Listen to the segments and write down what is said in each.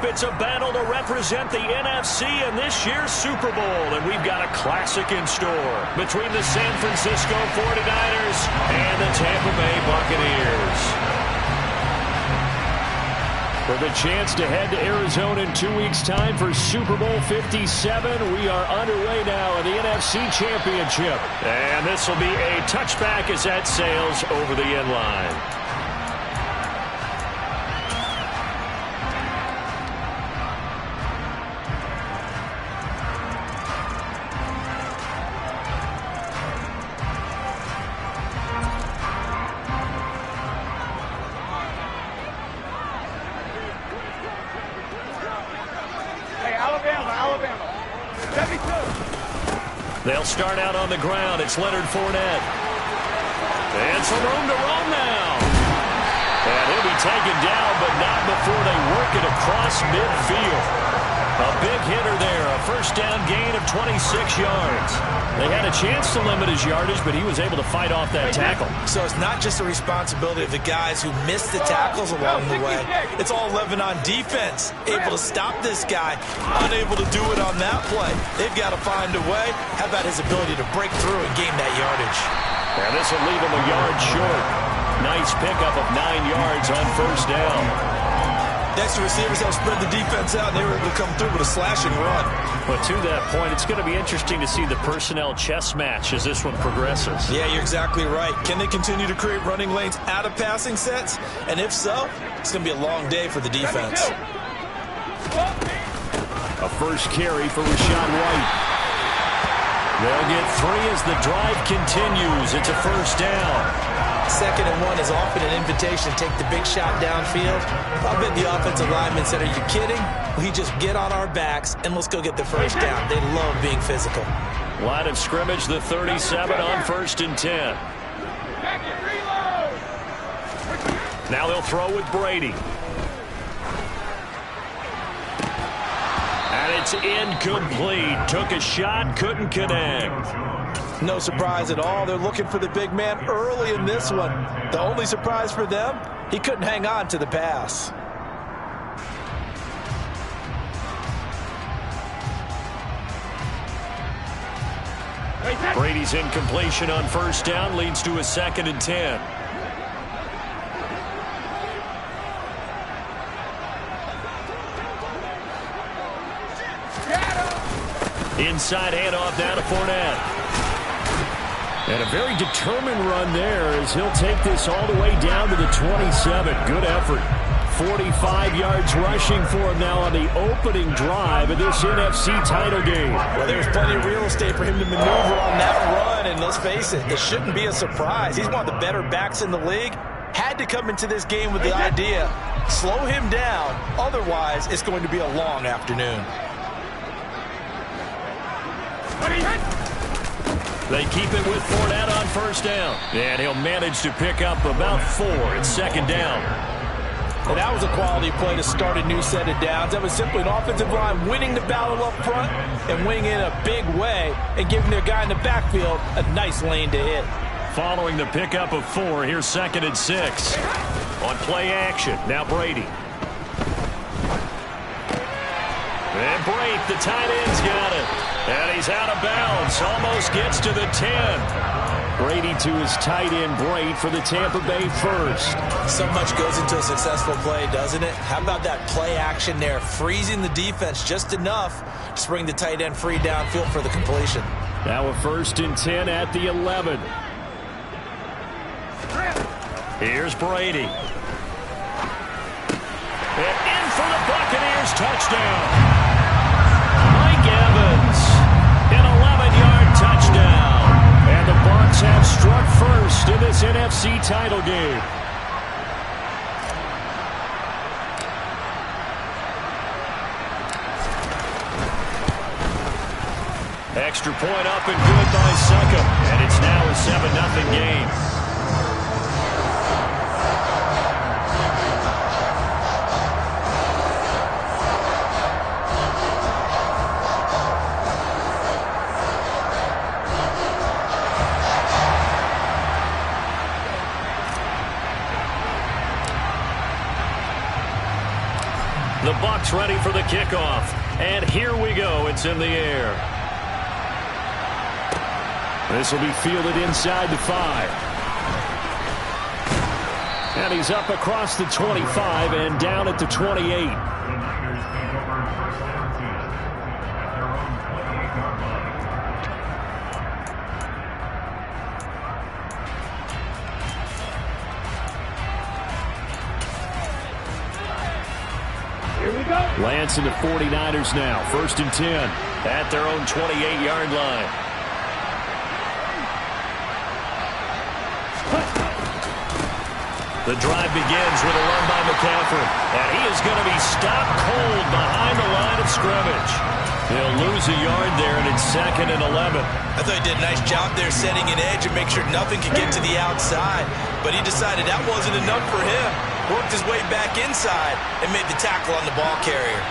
It's a battle to represent the NFC in this year's Super Bowl, and we've got a classic in store between the San Francisco 49ers and the Tampa Bay Buccaneers. For the chance to head to Arizona in 2 weeks' time for Super Bowl 57, we are underway now in the NFC Championship. And this will be a touchback as that sails over the end line. They'll start out on the ground. It's Leonard Fournette. And some room to roam now. And he'll be taken down, but not before they work it across midfield. A big hitter there. A first down gain of 26 yards. They had a chance to limit his yardage, but he was able to fight off that tackle. So it's not just the responsibility of the guys who missed the tackles along the way. It's all on defense. Able to stop this guy. Unable to do it on that play. They've got to find a way. How about his ability to break through and gain that yardage? And this will leave him a yard short. Nice pickup of 9 yards on first down. Next, the receivers have spread the defense out, and they were able to come through with a slashing run. But to that point, it's going to be interesting to see the personnel chess match as this one progresses. Yeah, you're exactly right. Can they continue to create running lanes out of passing sets? And if so, it's going to be a long day for the defense. A first carry for Rachaad White. They'll get 3 as the drive continues. It's a first down. 2nd and 1 is often an invitation to take the big shot downfield. I bet the offensive lineman said, are you kidding? We just get on our backs and let's go get the first down. They love being physical. Line of scrimmage, the 37 on 1st and 10. Now they'll throw with Brady. And it's incomplete. Took a shot, couldn't connect. No surprise at all. They're looking for the big man early in this one. The only surprise for them, he couldn't hang on to the pass. Brady's incompletion on first down leads to a 2nd and 10. Inside handoff down to Fournette. And a very determined run there as he'll take this all the way down to the 27. Good effort. 45 yards rushing for him now on the opening drive of this NFC title game. Well, there's plenty of real estate for him to maneuver on that run, and let's face it, it shouldn't be a surprise. He's one of the better backs in the league. Had to come into this game with the idea, slow him down, otherwise it's going to be a long afternoon. They keep it with Fournette on first down. And he'll manage to pick up about 4 at 2nd down. And that was a quality play to start a new set of downs. That was simply an offensive line winning the battle up front and winning in a big way and giving their guy in the backfield a nice lane to hit. Following the pickup of 4, here's 2nd and 6. On play action, now Brady. And Brate, the tight end's got it. And he's out of bounds. Almost gets to the 10. Brady to his tight end, Brate, for the Tampa Bay first. So much goes into a successful play, doesn't it? How about that play action there? Freezing the defense just enough to spring the tight end free downfield for the completion. Now a 1st and 10 at the 11. Here's Brady. And in for the Buccaneers touchdown. Mike Evans, an 11-yard touchdown. And the Bucs have struck first in this NFC title game. Extra point up and good by Succop. And it's now a 7-0 game. gets ready for the kickoff. And here we go. It's in the air. This will be fielded inside the 5. And he's up across the 25 and down at the 28. Lance and the 49ers now. 1st and 10 at their own 28-yard line. The drive begins with a run by McCaffrey. And he is going to be stopped cold behind the line of scrimmage. He'll lose a yard there, and it's 2nd and 11. I thought he did a nice job there setting an edge and make sure nothing could get to the outside. But he decided that wasn't enough for him. Worked his way back inside and made the tackle on the ball carrier.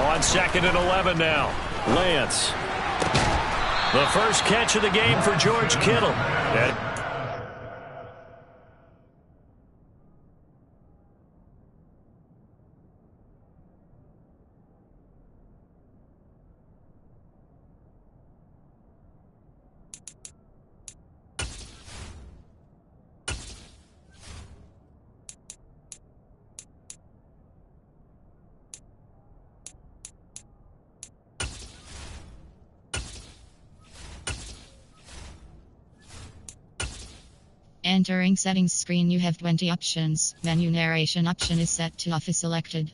On 2nd and 11 now. Lance. The first catch of the game for George Kittle. Entering settings screen, you have 20 options. Menu narration option is set to off is selected.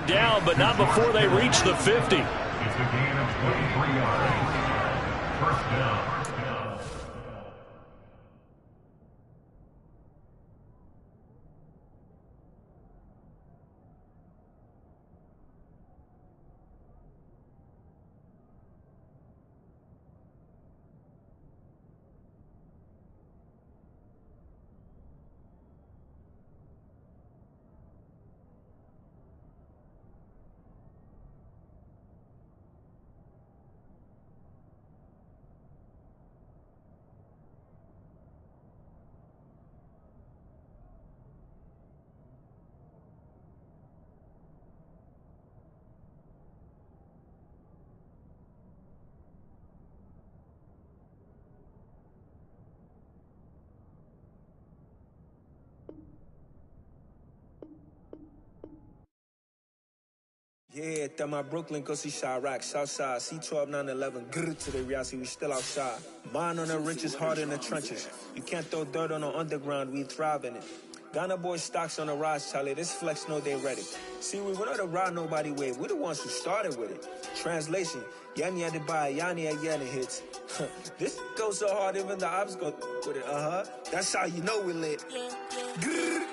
Down, but not before they reach the 50. It's a gain of 23 yards. First down. Yeah, that my Brooklyn, go see Chirac, Southside, C12, 911, grrr to the reality, we still outside. Mine on the riches, hard in the trenches. You can't throw dirt on the underground, we thrive in it. Ghana boys stocks on the rise, Charlie, this flex know they ready. See, we were not to ride nobody wave, we the ones who started with it. Translation, Yanni had to buy, Yanni again hits. This goes so hard, even the ops go with it, That's how you know we lit. Grrr,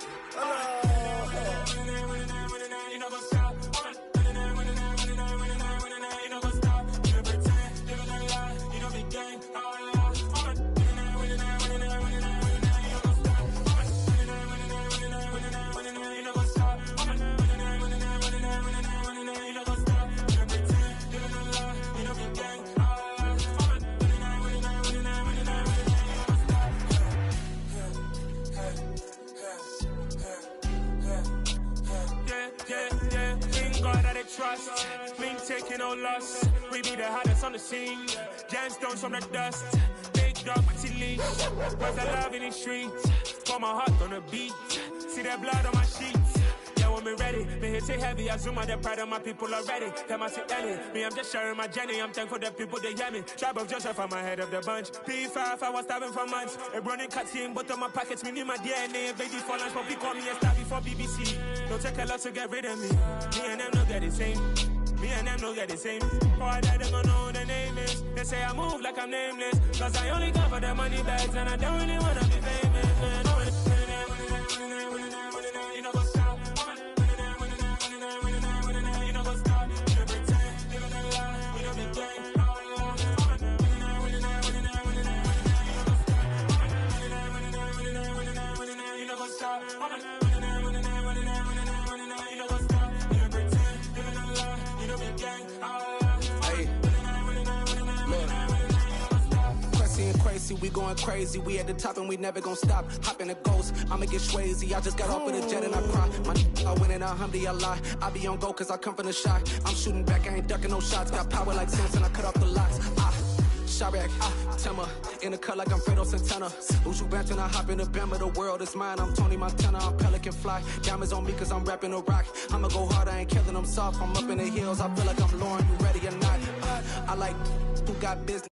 trust, me taking no loss. We be the hardest on the scene. Gemstones from the dust. Big dog, pretty leash. Where's the love in the streets? Pour my heart on the beat. See that blood on my sheets. Yeah, when me ready, me hit it heavy. I zoom out the pride of my people already. Them I see Ellie. Me, I'm just sharing my journey. I'm thankful that people they hear me. Tribe of Joseph, I'm ahead of the bunch. P5, I was starving for months. A running cut team, but on my pockets, me need my DNA. Baby for lunch, but we call me a star before BBC. Don't take a lot to get rid of me. Me and them don't get the same. Me and them don't get the same. Boy, that them don't know who the name is. They say I move like I'm nameless. Cause I only come for the money bags and I don't really wanna be famous. You know what's up? You know what's up? You don't pretend. You don't lie. You don't be gang. You know what's up? We going crazy, we at the top and we never gonna stop. Hop in a ghost, I'ma get swayzy. I just got off of the jet and I cry. I win in alhamdulillah. I be on go cause I come from the shot. I'm shooting back, I ain't ducking no shots. Got power like Samson, I cut off the locks. Chirac, Timmer, in the cut like I'm Fredo Santana. Who's you benching? I hop in the Bama, the world is mine. I'm Tony Montana, I'm Pelican Fly. Diamonds on me cause I'm rapping a rock. I'ma go hard, I ain't killing them soft. I'm up in the hills, I feel like I'm Lauren, you ready or not? I like who got business.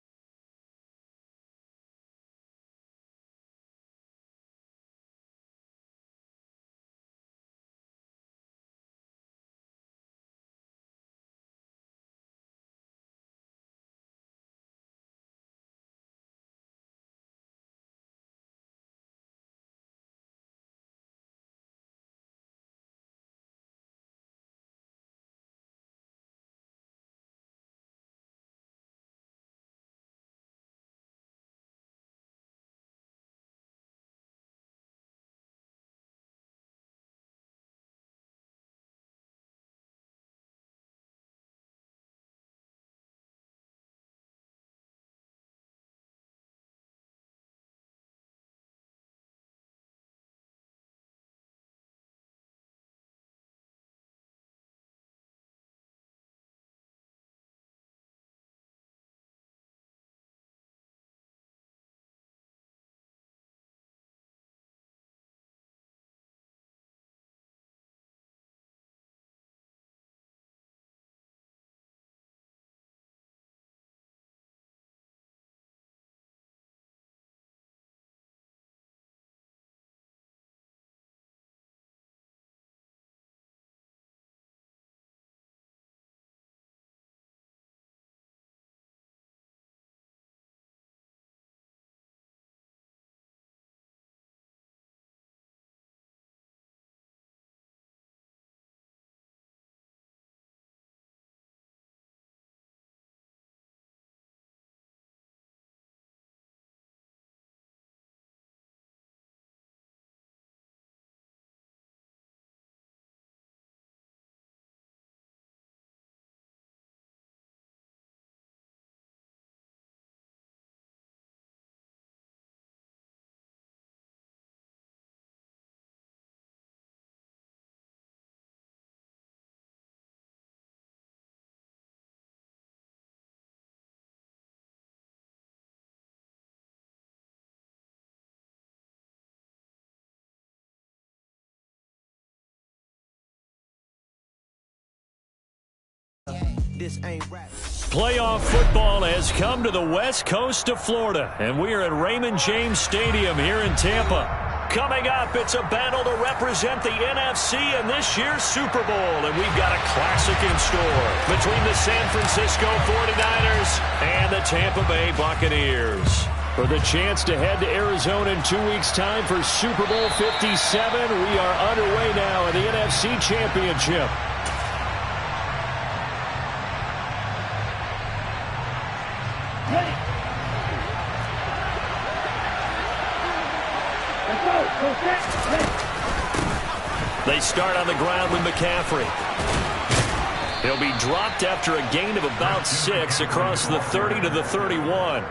This ain't rap. Playoff football has come to the west coast of Florida, and we are at Raymond James Stadium here in Tampa. Coming up, it's a battle to represent the NFC in this year's Super Bowl, and we've got a classic in store between the San Francisco 49ers and the Tampa Bay Buccaneers. For the chance to head to Arizona in 2 weeks' time for Super Bowl 57, we are underway now in the NFC Championship. They start on the ground with McCaffrey. He'll be dropped after a gain of about 6 across the 30 to the 31.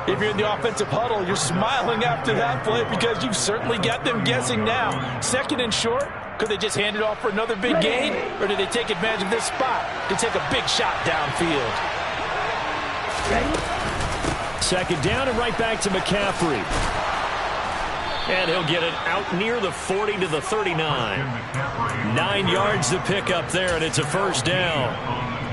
If you're in the offensive huddle, you're smiling after that play because you've certainly got them guessing now. Second and short, could they just hand it off for another big gain? Or do they take advantage of this spot to take a big shot downfield? Second down and right back to McCaffrey. And he'll get it out near the 40 to the 39. 9 yards to pick up there, and it's a first down.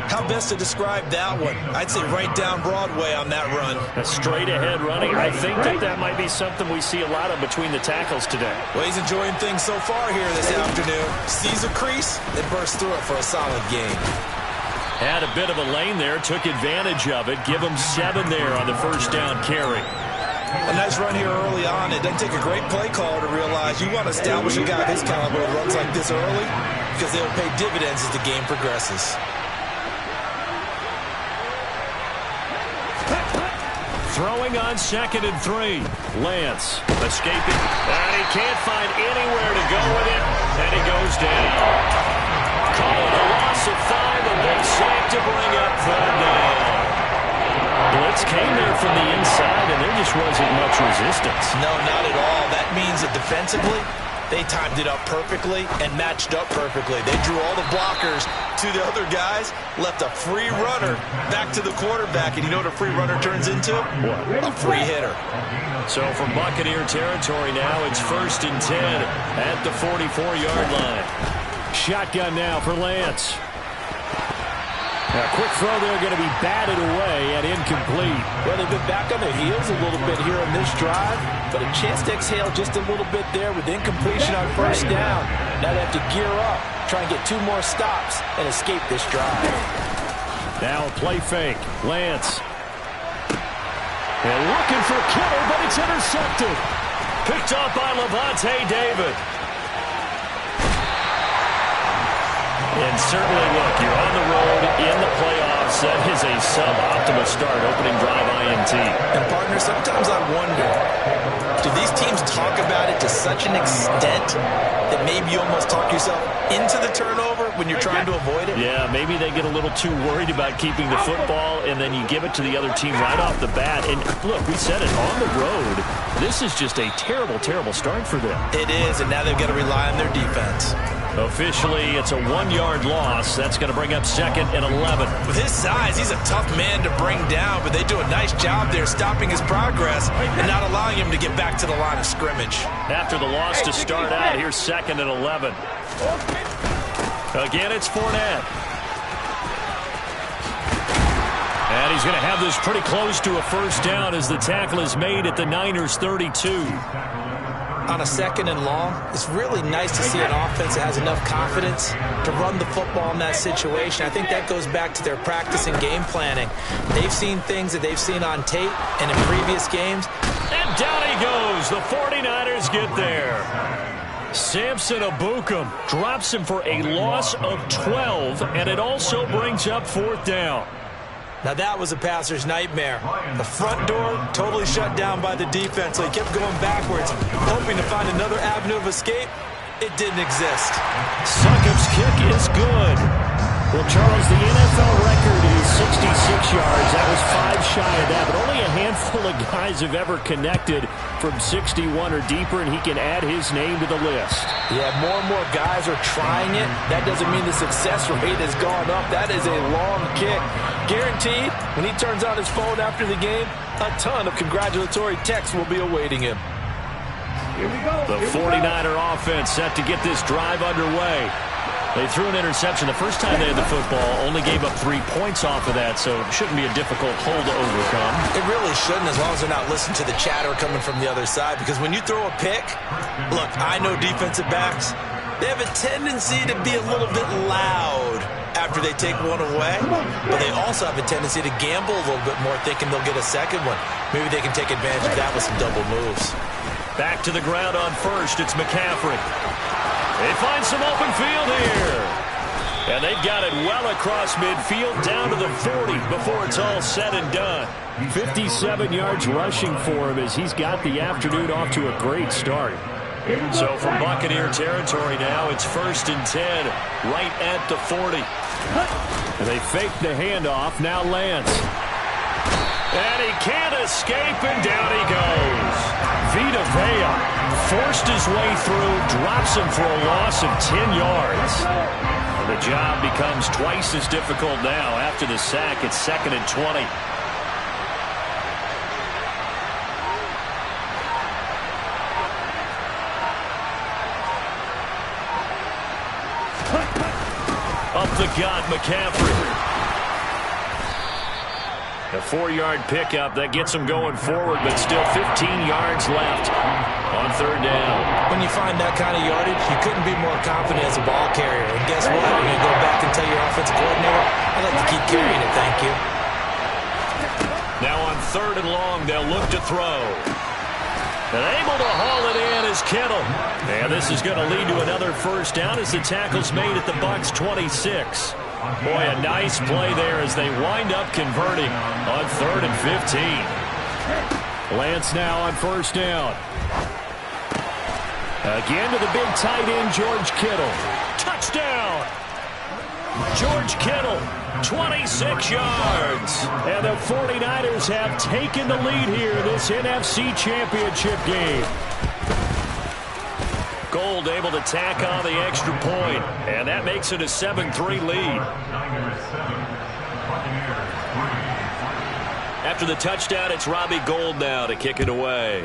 How best to describe that one? I'd say right down Broadway on that run. A straight-ahead running. I think that might be something we see a lot of between the tackles today. Well, he's enjoying things so far here this afternoon. Sees a crease and bursts through it for a solid gain. Had a bit of a lane there, took advantage of it. Give him 7 there on the first down carry. A nice run here early on. It doesn't take a great play caller to realize you want to establish a guy of his caliber who runs like this early because they'll pay dividends as the game progresses. Throwing on 2nd and 3. Lance escaping. And he can't find anywhere to go with it. And he goes down. Call it a loss of 5. A big sack to bring up 3rd down. Blitz came there from the inside, and there just wasn't much resistance. No, not at all. That means that defensively, they timed it up perfectly and matched up perfectly. They drew all the blockers to the other guys, left a free runner back to the quarterback. And you know what a free runner turns into? What? A free hitter. So from Buccaneer territory now, it's 1st and 10 at the 44-yard line. Shotgun now for Lance. A quick throw there going to be batted away and incomplete. Well, they've been back on their heels a little bit here on this drive, but a chance to exhale just a little bit there with incompletion on 1st down. Now they have to gear up, try and get 2 more stops and escape this drive. Now a play fake. Lance. And looking for Kittle, but it's intercepted. Picked up by Levante David. And certainly, look, you're on the road in the playoffs. That is a suboptimal start, opening drive INT. And, partner, sometimes I wonder, do these teams talk about it to such an extent that maybe you almost talk yourself into the turnover when you're trying to avoid it? Yeah, maybe they get a little too worried about keeping the football, and then you give it to the other team right off the bat. And, look, we said it, on the road, this is just a terrible, terrible start for them. It is, and now they've got to rely on their defense. Officially, it's a 1-yard loss. That's going to bring up 2nd and 11. With his size, he's a tough man to bring down, but they do a nice job there stopping his progress and not allowing him to get back to the line of scrimmage. After the loss to start out, here's 2nd and 11. Again, it's Fournette. And he's going to have this pretty close to a 1st down as the tackle is made at the Niners' 32. On a 2nd and long, it's really nice to see an offense that has enough confidence to run the football in that situation. I think that goes back to their practice and game planning. They've seen things that they've seen on tape and in previous games. And down he goes. The 49ers get there. Samson Ebukam drops him for a loss of 12, and it also brings up 4th down. Now that was a passer's nightmare. The front door totally shut down by the defense, so he kept going backwards, hoping to find another avenue of escape. It didn't exist. Succop's kick is good. Well, Charles, the NFL record is 66 yards. That was 5 shy of that, but only a handful of guys have ever connected from 61 or deeper, and he can add his name to the list. Yeah, more and more guys are trying it. That doesn't mean the success rate has gone up. That is a long kick. Guaranteed, when he turns on his phone after the game, a ton of congratulatory texts will be awaiting him. The 49er offense set to get this drive underway. They threw an interception the first time they had the football, only gave up 3 points off of that, so it shouldn't be a difficult hole to overcome. It really shouldn't, as long as they're not listening to the chatter coming from the other side, because when you throw a pick, look, I know defensive backs, they have a tendency to be a little bit loud after they take one away, but they also have a tendency to gamble a little bit more, thinking they'll get a second one. Maybe they can take advantage of that with some double moves. Back to the ground on 1st, it's McCaffrey. They find some open field here. And they've got it well across midfield down to the 40 before it's all said and done. 57 yards rushing for him as he's got the afternoon off to a great start. So from Buccaneer territory now, it's 1st and 10 right at the 40. And they fake the handoff. Now Lance. And he can't escape, and down he goes. Vita Vea forced his way through, drops him for a loss of 10 yards. The job becomes twice as difficult now after the sack. It's 2nd and 20. Up the gut, McCaffrey. A 4-yard pickup. That gets them going forward, but still 15 yards left on third down. When you find that kind of yardage, you couldn't be more confident as a ball carrier. And guess what? You're going to go back and tell your offensive coordinator, I'd like to keep carrying it, thank you. Now on third and long, they'll look to throw. And able to haul it in is Kittle. And this is going to lead to another first down as the tackle's made at the Bucs 26. Boy, a nice play there as they wind up converting on 3rd and 15. Lance now on first down. Again to the big tight end, George Kittle. Touchdown! George Kittle, 26 yards. And the 49ers have taken the lead here in this NFC Championship game. Gold able to tack on the extra point, and that makes it a 7-3 lead. After the touchdown, it's Robbie Gould now to kick it away.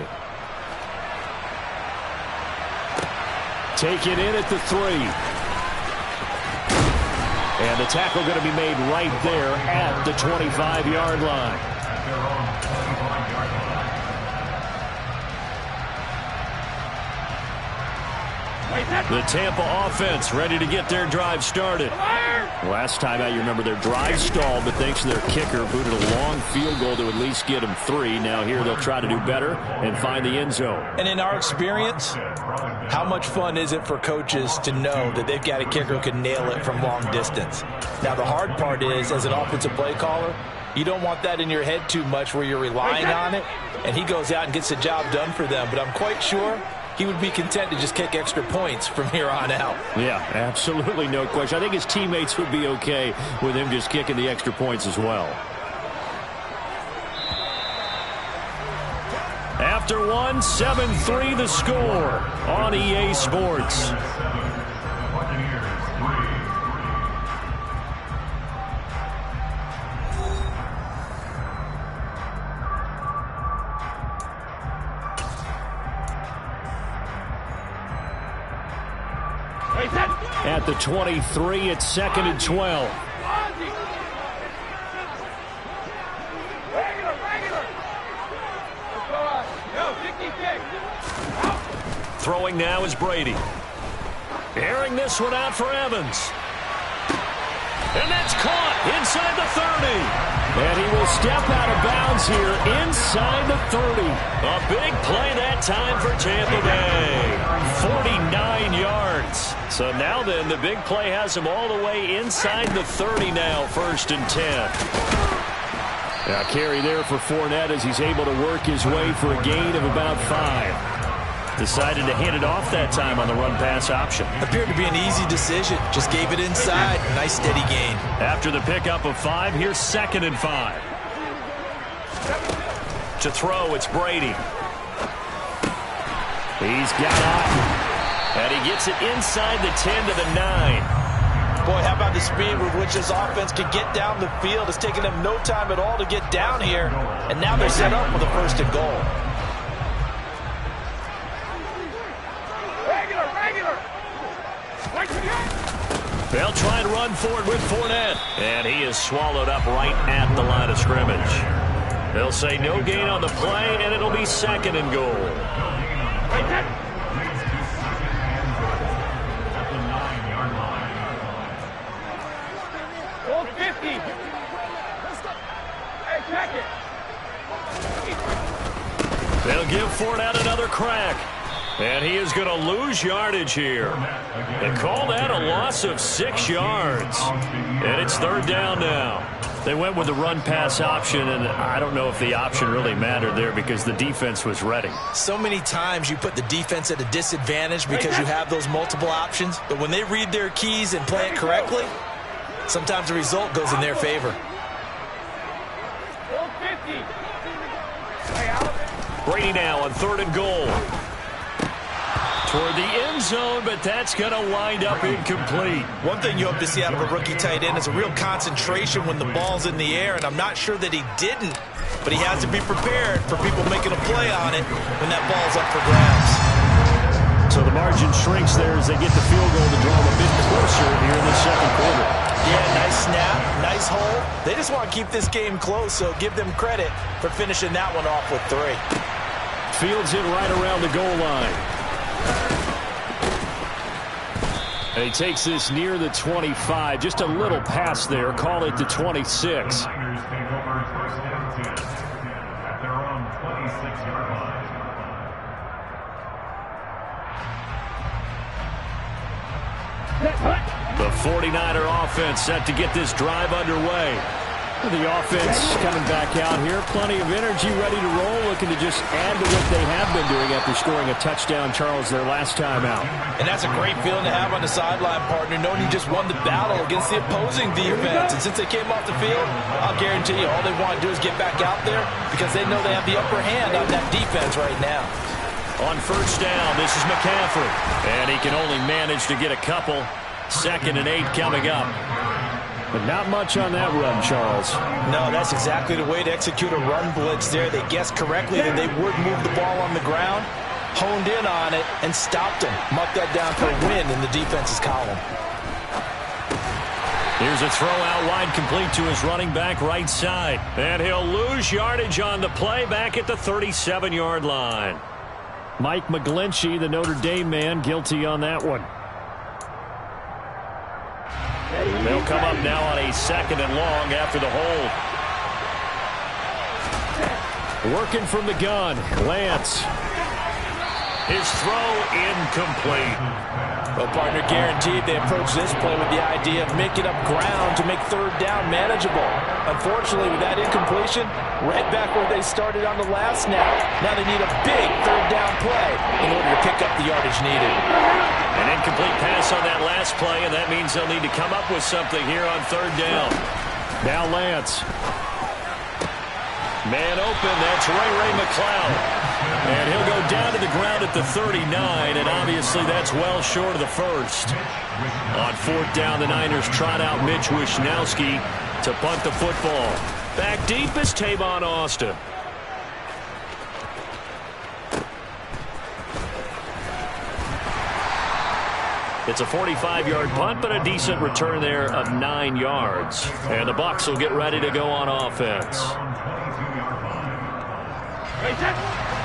Take it in at the 3. And the tackle going to be made right there at the 25-yard line. The Tampa offense ready to get their drive started. Last time out, you remember their drive stalled, but thanks to their kicker, booted a long field goal to at least get them 3. Now here they'll try to do better and find the end zone. And in our experience, how much fun is it for coaches to know that they've got a kicker who can nail it from long distance? Now the hard part is, as an offensive play caller, you don't want that in your head too much where you're relying on it, and he goes out and gets the job done for them. But I'm quite sure he would be content to just kick extra points from here on out. Yeah, absolutely no question. I think his teammates would be okay with him just kicking the extra points as well. After one, 7-3 the score on EA Sports. At the 23, it's 2nd and 12. Throwing now is Brady. Airing this one out for Evans. And that's caught inside the 30. And he will step out of bounds here inside the 30. A big play that time for Tampa Bay. 49 yards. So now then, the big play has him all the way inside the 30 now, 1st and 10. Now carry there for Fournette as he's able to work his way for a gain of about 5. Decided to hand it off that time on the run-pass option. Appeared to be an easy decision. Just gave it inside. Nice steady gain. After the pickup of 5, here's 2nd and 5. To throw, it's Brady. He's got Otten. And he gets it inside the 10 to the 9. Boy, how about the speed with which this offense can get down the field? It's taken them no time at all to get down here. And now they're set up with a 1st and goal. They'll try and run forward with Fournette. And he is swallowed up right at the line of scrimmage. They'll say no gain on the play, and it'll be 2nd and goal. They'll give Fournette another crack. And he is going to lose yardage here. They call that a loss of 6 yards. And it's 3rd down now. They went with the run-pass option, and I don't know if the option really mattered there because the defense was ready. So many times you put the defense at a disadvantage because you have those multiple options. But when they read their keys and play it correctly, sometimes the result goes in their favor. Brady now on 3rd and goal. Toward the end zone, but that's going to wind up incomplete. One thing you hope to see out of a rookie tight end is a real concentration when the ball's in the air, and I'm not sure that he didn't, but he has to be prepared for people making a play on it when that ball's up for grabs. So the margin shrinks there as they get the field goal to draw them a bit closer here in the 2nd quarter. Yeah, nice snap. nice hole. They just want to keep this game close, so give them credit for finishing that one off with 3. Fields it right around the goal line. And he takes this near the 25. Just a little pass there. Call it the 26. Niners take over first down 10 at their own 26-yard line. The 49er offense set to get this drive underway. The offense coming back out here. Plenty of energy, ready to roll, looking to just add to what they have been doing after scoring a touchdown, Charles, their last time out. And that's a great feeling to have on the sideline, partner, knowing you just won the battle against the opposing defense. And since they came off the field, I'll guarantee you all they want to do is get back out there because they know they have the upper hand on that defense right now. On first down, this is McCaffrey. And he can only manage to get a couple. 2nd and 8 coming up. But not much on that run, Charles. No, that's exactly the way to execute a run blitz there. They guessed correctly that they would move the ball on the ground, honed in on it, and stopped them. Mucked that down for a win in the defense's column. Here's a throw out wide, complete to his running back right side. And he'll lose yardage on the play back at the 37-yard line. Mike McGlinchey, the Notre Dame man, guilty on that one. They'll come up now on a 2nd and long after the hold. Working from the gun, Lance. His throw incomplete. Well, partner, guaranteed they approach this play with the idea of making up ground to make 3rd down manageable. Unfortunately, with that incompletion, right back where they started on the last snap. Now they need a big 3rd down play in order to pick up the yardage needed. An incomplete pass on that last play, and that means they'll need to come up with something here on 3rd down. Now Lance. Man open, that's Ray McCloud. And he'll go down to the ground at the 39, and obviously that's well short of the first. On 4th down, the Niners trot out Mitch Wishnowski to punt the football. Back deep is Tavon Austin. It's a 45-yard punt, but a decent return there of 9 yards. And the Bucs will get ready to go on offense.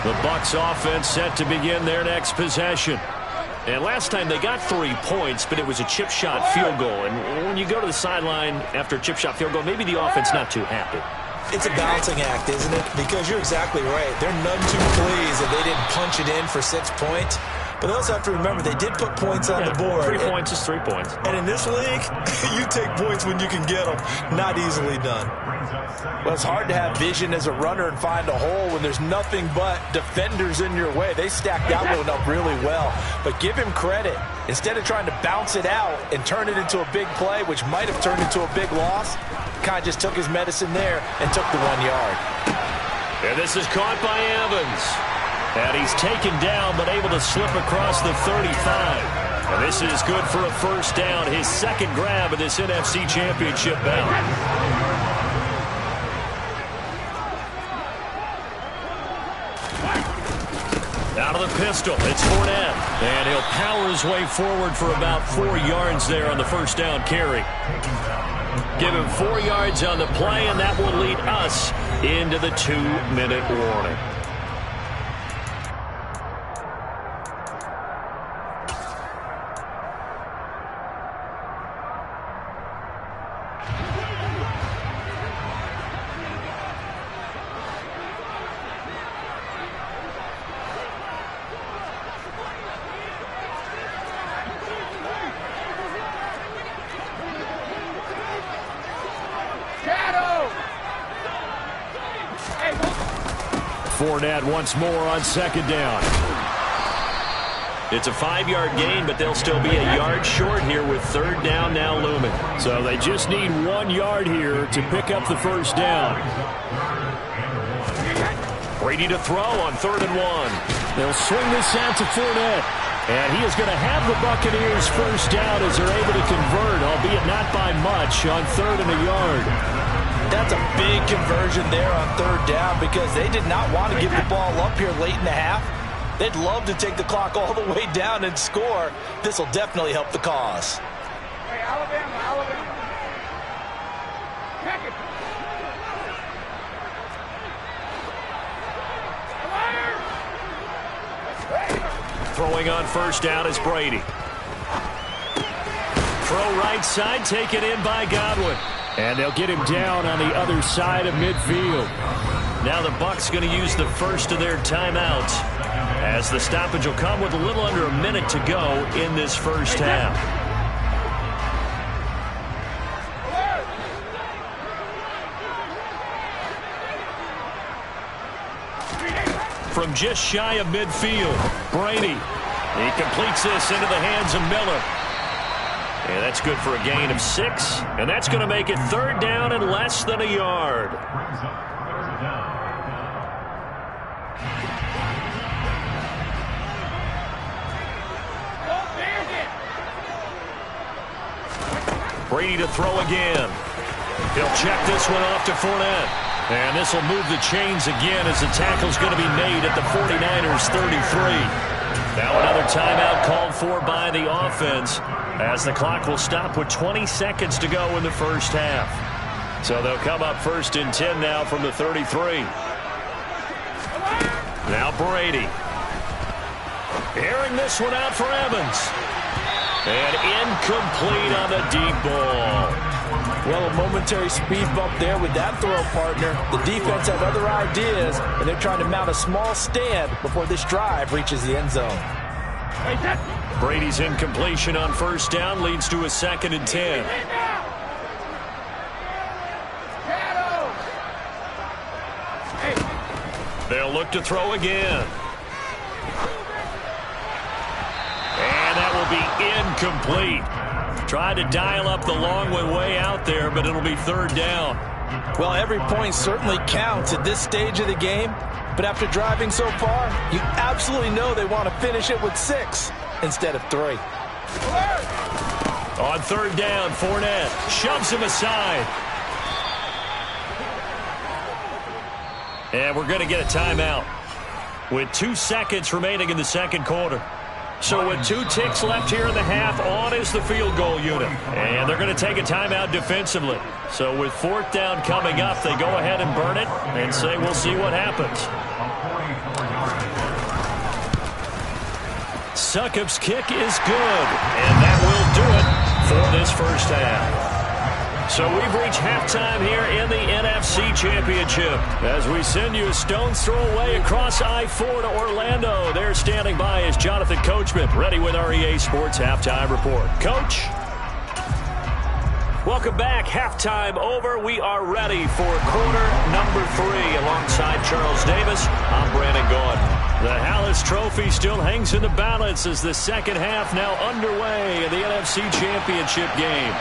The Bucs offense set to begin their next possession. And last time they got 3 points, but it was a chip shot field goal. And when you go to the sideline after a chip shot field goal, maybe the offense not too happy. It's a balancing act, isn't it? Because you're exactly right. They're none too pleased that they didn't punch it in for 6 points. But they also have to remember they did put points on the board. 3 points is 3 points. And in this league, you take points when you can get them. Not easily done. Well, it's hard to have vision as a runner and find a hole when there's nothing but defenders in your way. They stacked that one up really well. But give him credit. Instead of trying to bounce it out and turn it into a big play, which might have turned into a big loss, kind of just took his medicine there and took the 1 yard. And this is caught by Evans. And he's taken down, but able to slip across the 35. And this is good for a first down, his 2nd grab of this NFC Championship bout. Out of the pistol, it's Fournette. And he'll power his way forward for about 4 yards there on the first down carry. Give him 4 yards on the play, and that will lead us into the 2-minute warning. Fournette once more on 2nd down. It's a 5-yard gain, but they'll still be a yard short here with 3rd down now looming. So they just need 1 yard here to pick up the first down. Brady to throw on 3rd and 1. They'll swing this out to Fournette. And he is going to have the Buccaneers first down as they're able to convert, albeit not by much, on 3rd and a yard. That's a big conversion there on 3rd down because they did not want to give the ball up here late in the half. They'd love to take the clock all the way down and score. This will definitely help the cause. Throwing on first down is Brady. Throw right side, taken in by Godwin. And they'll get him down on the other side of midfield. Now the Bucs going to use the first of their timeouts, as the stoppage will come with a little under a minute to go in this first half. From just shy of midfield, Brady. He completes this into the hands of Miller. And that's good for a gain of 6. And that's going to make it third down and less than a yard. Brady to throw again. He'll check this one off to Fournette. And this will move the chains again as the tackle's going to be made at the 49ers 33. Now another timeout called for by the offense, as the clock will stop with 20 seconds to go in the first half. So they'll come up first and 10 now from the 33. Now Brady. Airing this one out for Evans. And incomplete on the deep ball. Well, a momentary speed bump there with that throw, partner. The defense had other ideas, and they're trying to mount a small stand before this drive reaches the end zone. Brady's incompletion on first down leads to a 2nd and 10. They'll look to throw again. And that will be incomplete. Tried to dial up the long way out there, but it'll be third down. Well, every point certainly counts at this stage of the game, but after driving so far, you absolutely know they want to finish it with 6 instead of 3. On third down, Fournette shoves him aside. And we're going to get a timeout with 2 seconds remaining in the second quarter. So with 2 ticks left here in the half, on is the field goal unit. And they're going to take a timeout defensively. So with 4th down coming up, they go ahead and burn it and say we'll see what happens. Succop's kick is good, and that will do it for this first half. So we've reached halftime here in the NFC Championship as we send you a stone's throw away across I-4 to Orlando. There standing by is Jonathan Coachman, ready with our EA Sports Halftime Report. Coach? Welcome back. Halftime over. We are ready for quarter number 3. Alongside Charles Davis, I'm Brandon Gaudin. The Hallis Trophy still hangs in the balance as the second half now underway in the NFC Championship game.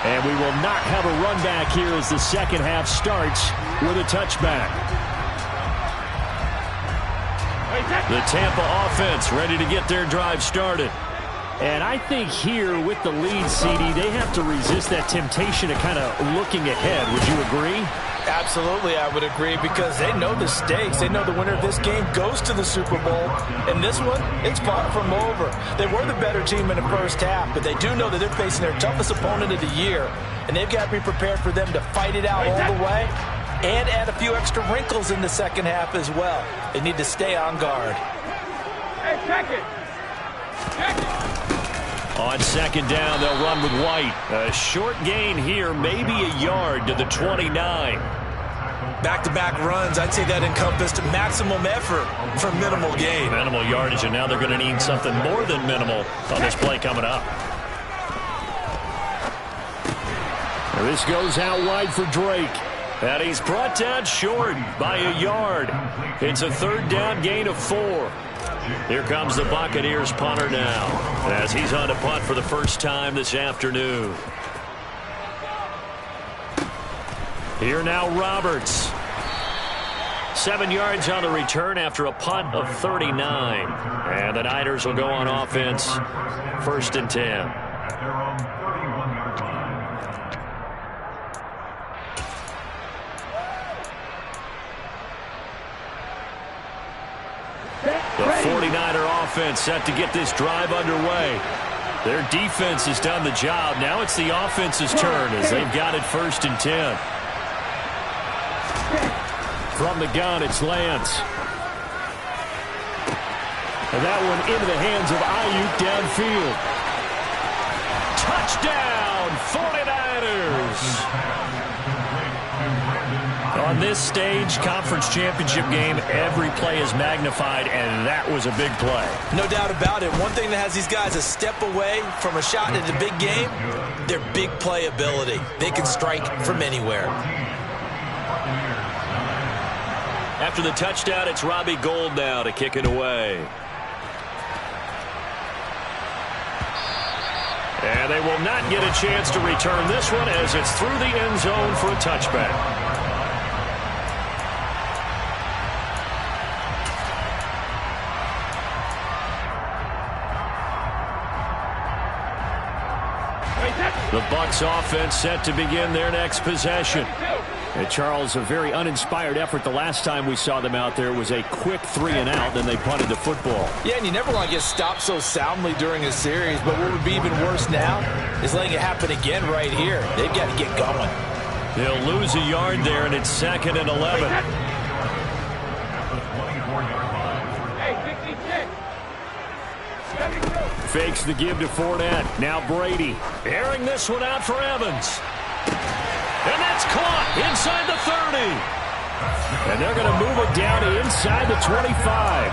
And we will not have a run back here as the second half starts with a touchback. The Tampa offense ready to get their drive started. And I think here with the lead, CD, they have to resist that temptation of kind of looking ahead. Would you agree? Absolutely, I would agree, because they know the stakes. They know the winner of this game goes to the Super Bowl. And this one, it's far from over. They were the better team in the first half, but they do know that they're facing their toughest opponent of the year. And they've got to be prepared for them to fight it out all the way and add a few extra wrinkles in the second half as well. They need to stay on guard. Hey, check it. Check it. On second down, they'll run with White. A short gain here, maybe a yard to the 29. Back-to-back runs, I'd say that encompassed maximum effort for minimal gain. Minimal yardage, and now they're going to need something more than minimal on this play coming up. And this goes out wide for Drake. And he's brought down short by a yard. It's a third down gain of 4. Here comes the Buccaneers punter now, as he's on to punt for the first time this afternoon. Here now Roberts. 7 yards on the return after a punt of 39. And the Niners will go on offense, 1st and 10. The 49er offense set to get this drive underway. Their defense has done the job. Now it's the offense's turn as they've got it 1st and 10. From the gun, it's Lance. And that one into the hands of Ayuk downfield. Touchdown, 49ers. On this stage, conference championship game, every play is magnified, and that was a big play. No doubt about it. One thing that has these guys a step away from a shot at a big game, their big play ability. They can strike from anywhere. After the touchdown, it's Robbie Gould now to kick it away. And they will not get a chance to return this one as it's through the end zone for a touchback. The Bucs offense set to begin their next possession. And Charles, a very uninspired effort. The last time we saw them out there was a quick 3-and-out, then they punted the football. Yeah, and you never want to get stopped so soundly during a series, but what would be even worse now is letting it happen again right here. They've got to get going. They'll lose a yard there, and it's 2nd and 11. Fakes the give to Fournette. Now Brady airing this one out for Evans. And that's caught inside the 30. And they're going to move it down to inside the 25.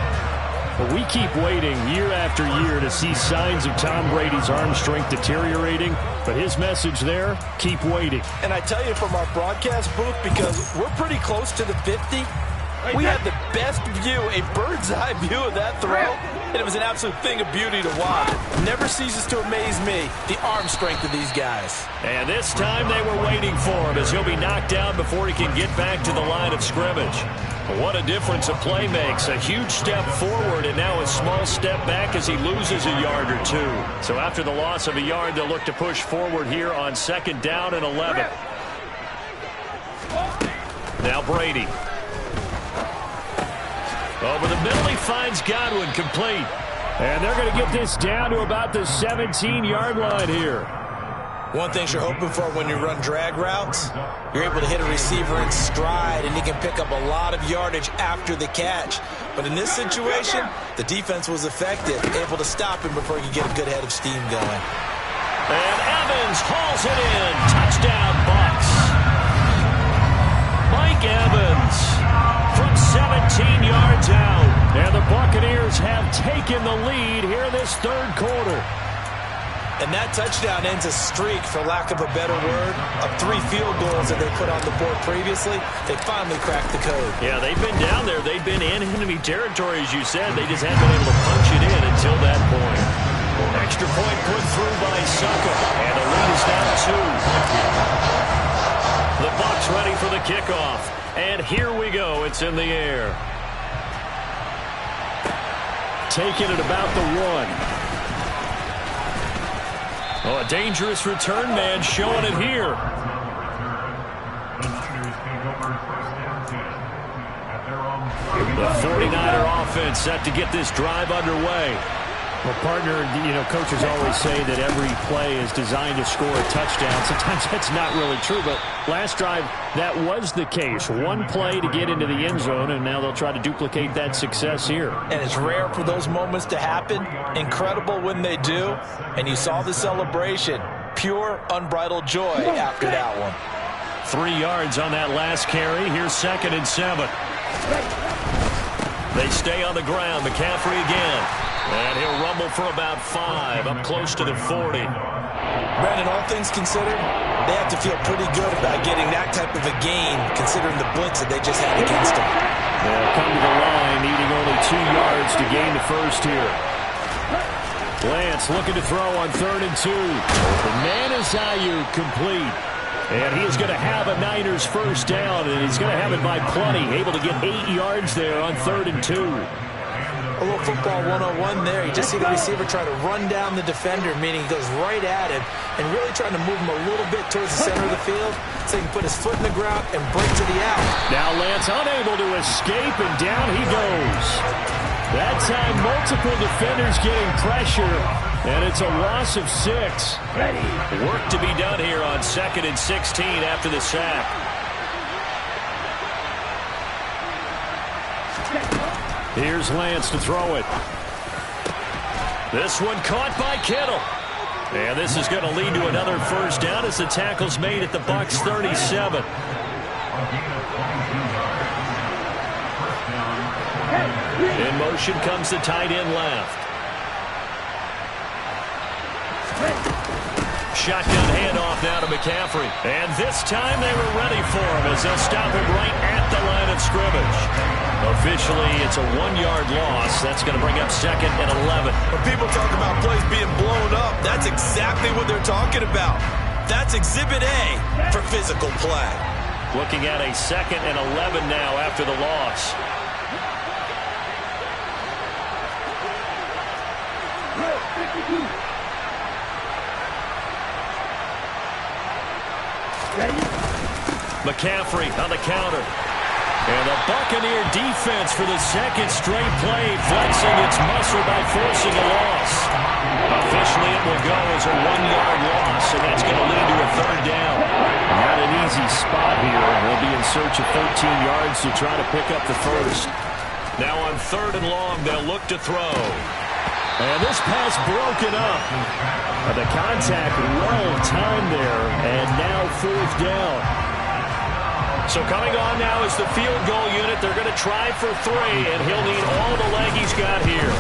But we keep waiting year after year to see signs of Tom Brady's arm strength deteriorating. But his message there, keep waiting. And I tell you from our broadcast booth, because we're pretty close to the 50, we had the best view, a bird's eye view of that throw. And it was an absolute thing of beauty to watch. Never ceases to amaze me, the arm strength of these guys. And this time they were waiting for him as he'll be knocked down before he can get back to the line of scrimmage. What a difference a play makes. A huge step forward and now a small step back as he loses a yard or two. So after the loss of a yard, they'll look to push forward here on 2nd down and 11. Now Brady. Over the middle, he finds Godwin, complete. And they're going to get this down to about the 17-yard line here. One thing you're hoping for when you run drag routes, you're able to hit a receiver in stride, and he can pick up a lot of yardage after the catch. But in this situation, the defense was effective, able to stop him before he could get a good head of steam going. And Evans hauls it in. Touchdown, Bucs. Mike Evans from 17 yards out. And the Buccaneers have taken the lead here in this 3rd quarter. And that touchdown ends a streak, for lack of a better word, of 3 field goals that they put on the board previously. They finally cracked the code. Yeah, they've been down there. They've been in enemy territory, as you said. They just haven't been able to punch it in until that point. Extra point put through by Succa. And the lead is now 2. The Bucs ready for the kickoff. And here we go. It's in the air. Taking it about the 1. Oh, a dangerous return man showing it here. The 49er offense set to get this drive underway. Well, partner, coaches always say that every play is designed to score a touchdown. Sometimes that's not really true, but last drive, that was the case. One play to get into the end zone, and now they'll try to duplicate that success here. And it's rare for those moments to happen. Incredible when they do. And you saw the celebration. Pure, unbridled joy after that one. 3 yards on that last carry. Here's 2nd and 7. They stay on the ground. McCaffrey again. And he'll rumble for about 5, up close to the 40. Brandon, all things considered, they have to feel pretty good about getting that type of a gain, considering the blitz that they just had against them. They'll come to the line, needing only 2 yards to gain the first here. Lance looking to throw on 3rd and 2. The man is Ayuk, complete. And he is going to have a Niners first down, and he's going to have it by plenty, able to get 8 yards there on 3rd and 2. A little football 101 there. You just see the receiver try to run down the defender, meaning he goes right at him, and really trying to move him a little bit towards the center of the field so he can put his foot in the ground and break to the out. Now Lance unable to escape, and down he goes. That time, multiple defenders getting pressure, and it's a loss of 6. Work to be done here on 2nd and 16 after the sack. Here's Lance to throw it. This one caught by Kittle. And this is going to lead to another first down as the tackle's made at the Bucs 37. In motion comes the tight end left. Shotgun handoff now to McCaffrey. And this time they were ready for him as they'll stop him right at the line of scrimmage. Officially, it's a 1-yard loss. That's going to bring up 2nd and 11. When people talk about plays being blown up, that's exactly what they're talking about. That's Exhibit A for physical play. Looking at a 2nd and 11 now after the loss. McCaffrey on the counter. And the Buccaneer defense for the second straight play, flexing its muscle by forcing a loss. Officially, it will go as a 1-yard loss, and that's going to lead to a 3rd down. Not an easy spot here. They'll be in search of 13 yards to try to pick up the first. Now on 3rd and long, they'll look to throw. And this pass broken up. The contact well timed there, and now 4th down. So coming on now is the field goal unit. They're going to try for 3, and he'll need all the leg he's got here.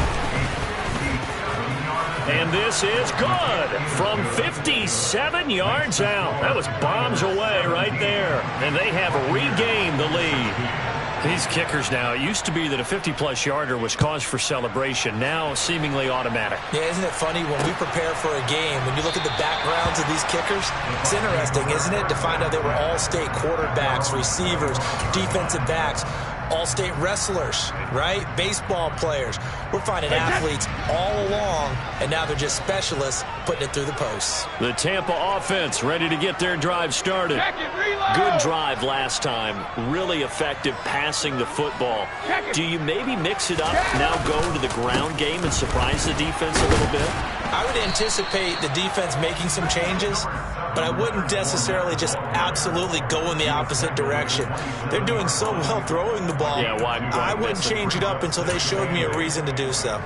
And this is good from 57 yards out. That was bombs away right there. And they have regained the lead. These kickers now, it used to be that a 50-plus yarder was cause for celebration. Now seemingly automatic. Yeah, isn't it funny when we prepare for a game, when you look at the backgrounds of these kickers, it's interesting, isn't it, to find out they were all-state quarterbacks, receivers, defensive backs, all-state wrestlers, right? Baseball players. We're finding athletes all along, and now they're just specialists putting it through the posts. The Tampa offense ready to get their drive started. Good drive last time. Really effective passing the football. Do you maybe mix it up, now go to the ground game and surprise the defense a little bit? I would anticipate the defense making some changes, but I wouldn't necessarily just absolutely go in the opposite direction. They're doing so well throwing the ball. Yeah, why I wouldn't change it up until they showed me a reason to do so.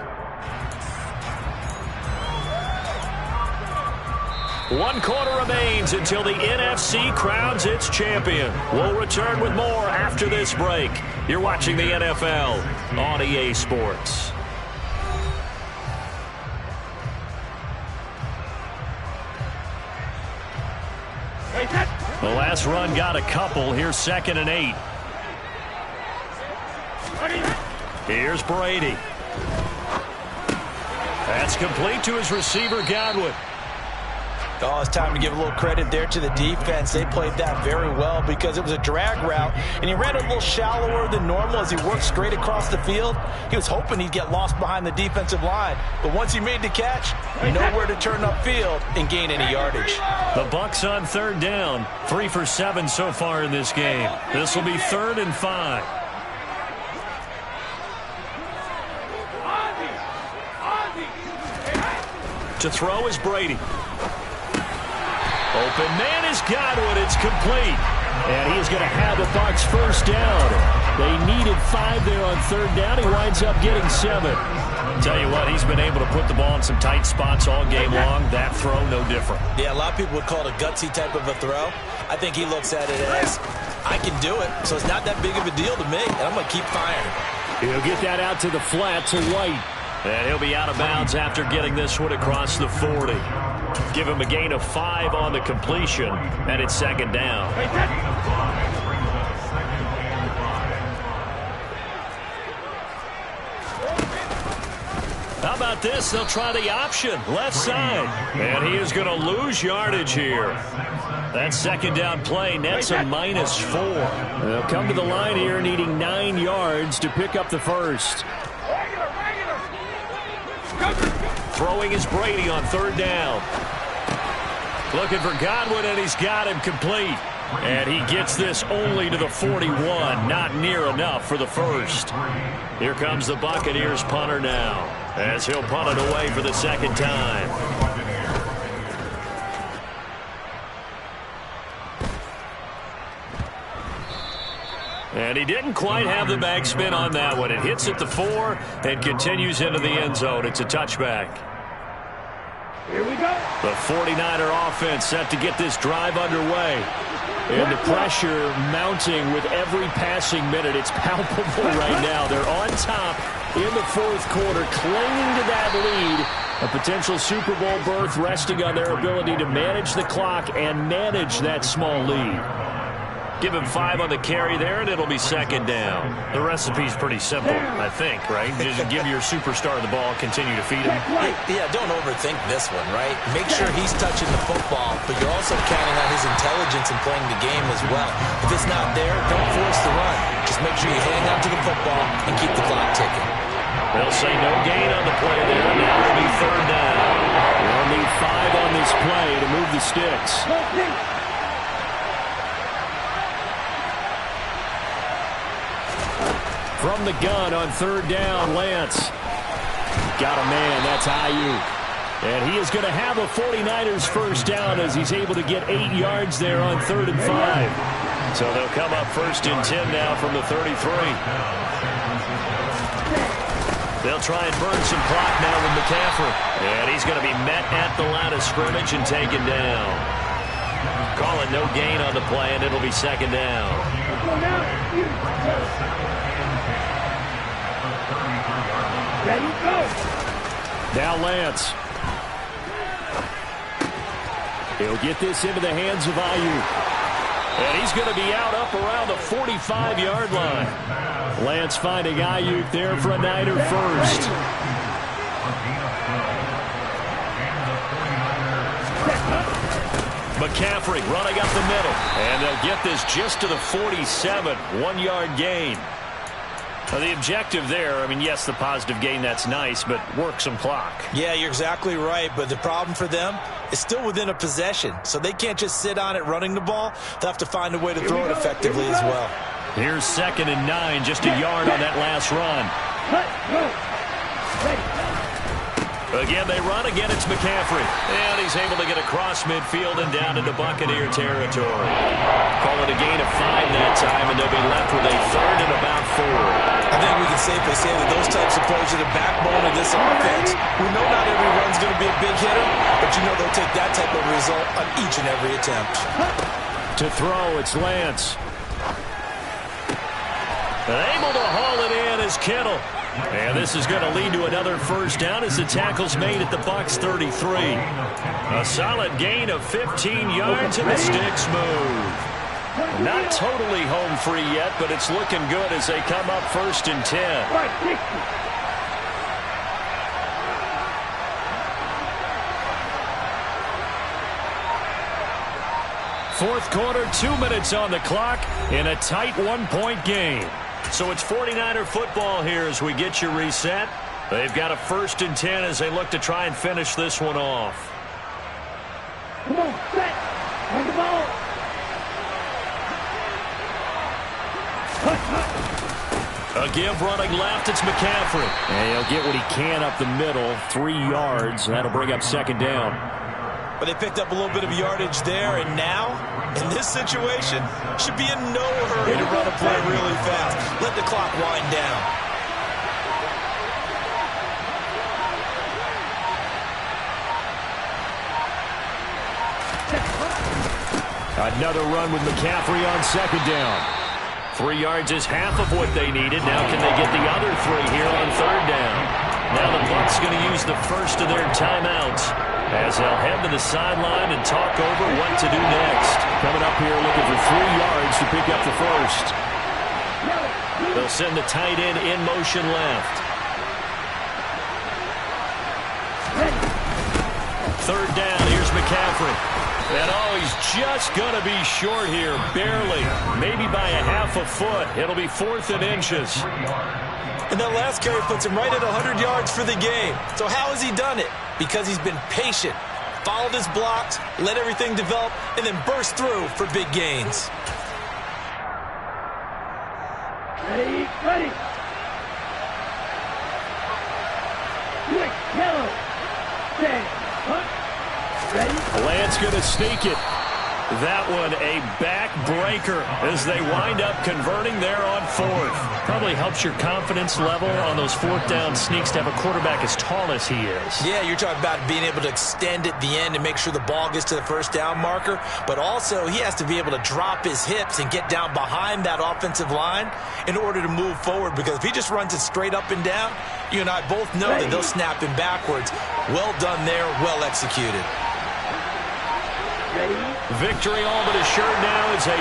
One quarter remains until the NFC crowns its champion. We'll return with more after this break. You're watching the NFL on EA Sports. The last run got a couple. Here's 2nd and 8. Here's Brady. That's complete to his receiver, Godwin. Oh, it's time to give a little credit there to the defense. They played that very well because it was a drag route, and he ran a little shallower than normal as he worked straight across the field. He was hoping he'd get lost behind the defensive line, but once he made the catch, nowhere to turn upfield and gain any yardage. The Bucs on 3rd down, 3 for 7 so far in this game. This will be 3rd and 5. To throw is Brady. Open man is Godwin. It's complete. And he's going to have the Bucs first down. They needed 5 there on 3rd down. He winds up getting 7. Tell you what, he's been able to put the ball in some tight spots all game long. That throw, no different. Yeah, a lot of people would call it a gutsy type of a throw. I think he looks at it as, I can do it, so it's not that big of a deal to me, and I'm going to keep firing. He'll get that out to the flat to White. And he'll be out of bounds after getting this one across the 40. Give him a gain of 5 on the completion, and it's 2nd down. How about this? They'll try the option, left side. And he is going to lose yardage here. That 2nd down play nets a -4. They'll come to the line here needing 9 yards to pick up the first. Throwing is Brady on 3rd down. Looking for Godwin, and he's got him complete. And he gets this only to the 41. Not near enough for the first. Here comes the Buccaneers punter now, as he'll punt it away for the 2nd time. And he didn't quite have the backspin on that one. It hits at the 4 and continues into the end zone. It's a touchback. The 49er offense set to get this drive underway. And the pressure mounting with every passing minute. It's palpable right now. They're on top in the fourth quarter, clinging to that lead. A potential Super Bowl berth resting on their ability to manage the clock and manage that small lead. Give him 5 on the carry there, and it'll be second down. The recipe's pretty simple, I think, right? Just give your superstar the ball, continue to feed him. Yeah, don't overthink this one, right? Make sure he's touching the football, but you're also counting on his intelligence in playing the game as well. If it's not there, don't force the run. Just make sure you hang on to the football and keep the clock ticking. They'll say no gain on the play there. Now it'll be third down. They'll need 5 on this play to move the sticks. From the gun on third down, Lance. Got a man, that's Ayuk. And he is going to have a 49ers first down as he's able to get 8 yards there on 3rd and 5. So they'll come up 1st and 10 now from the 33. They'll try and burn some clock now with McCaffrey. And he's going to be met at the line of scrimmage and taken down. Calling no gain on the play, and it'll be second down. Ready, go. Now Lance. He'll get this into the hands of Ayuk. And he's going to be out up around the 45-yard line. Lance finding Ayuk there for a Niner first. McCaffrey running up the middle. And they'll get this just to the 47. 1-yard gain. Well, the objective there, I mean, yes, the positive gain, that's nice, but work some clock. Yeah, you're exactly right, but the problem for them is still within a possession, so they can't just sit on it running the ball. They'll have to find a way to throw it effectively as well. Here's 2nd and 9, just a yard on that last run. Again, they run. Again, it's McCaffrey. And he's able to get across midfield and down into Buccaneer territory. Call it a gain of 5 that time, and they'll be left with a 3rd and about 4. I think we can safely say that those types of plays are the backbone of this offense. We know not every run's going to be a big hitter, but you know they'll take that type of result on each and every attempt. To throw, it's Lance. And able to haul it in is Kittle. And this is going to lead to another first down as the tackle's made at the Bucs 33. A solid gain of 15 yards and the sticks move. Not totally home free yet, but it's looking good as they come up 1st and 10. Fourth quarter, 2 minutes on the clock in a tight 1-point game. So it's 49er football here as we get you reset. They've got a 1st and 10 as they look to try and finish this one off. Come on, set. Run the ball. A give running left, it's McCaffrey. And he'll get what he can up the middle, 3 yards. That'll bring up 2nd down. But they picked up a little bit of yardage there, and now, in this situation, should be in no hurry to run a play really fast. Let the clock wind down. Another run with McCaffrey on 2nd down. 3 yards is half of what they needed. Now can they get the other 3 here on 3rd down? Now the Bucs going to use the first of their timeouts as they'll head to the sideline and talk over what to do next. Coming up here looking for 3 yards to pick up the first. They'll send the tight end in motion left. 3rd down, here's McCaffrey. And oh, he's just going to be short here, barely. Maybe by a half a foot. It'll be 4th and inches. And that last carry puts him right at 100 yards for the game. So how has he done it? Because he's been patient, followed his blocks, let everything develop, and then burst through for big gains. Ready, ready. Quick, yellow. Stand, hunt. Ready. Lance going to sneak it. That one a backbreaker as they wind up converting there on fourth. Probably helps your confidence level on those fourth down sneaks to have a quarterback as tall as he is. Yeah, you're talking about being able to extend at the end and make sure the ball gets to the first down marker. But also, he has to be able to drop his hips and get down behind that offensive line in order to move forward. Because if he just runs it straight up and down, you and I both know that they'll snap him backwards. Well done there, well executed. Victory all but assured now. It's a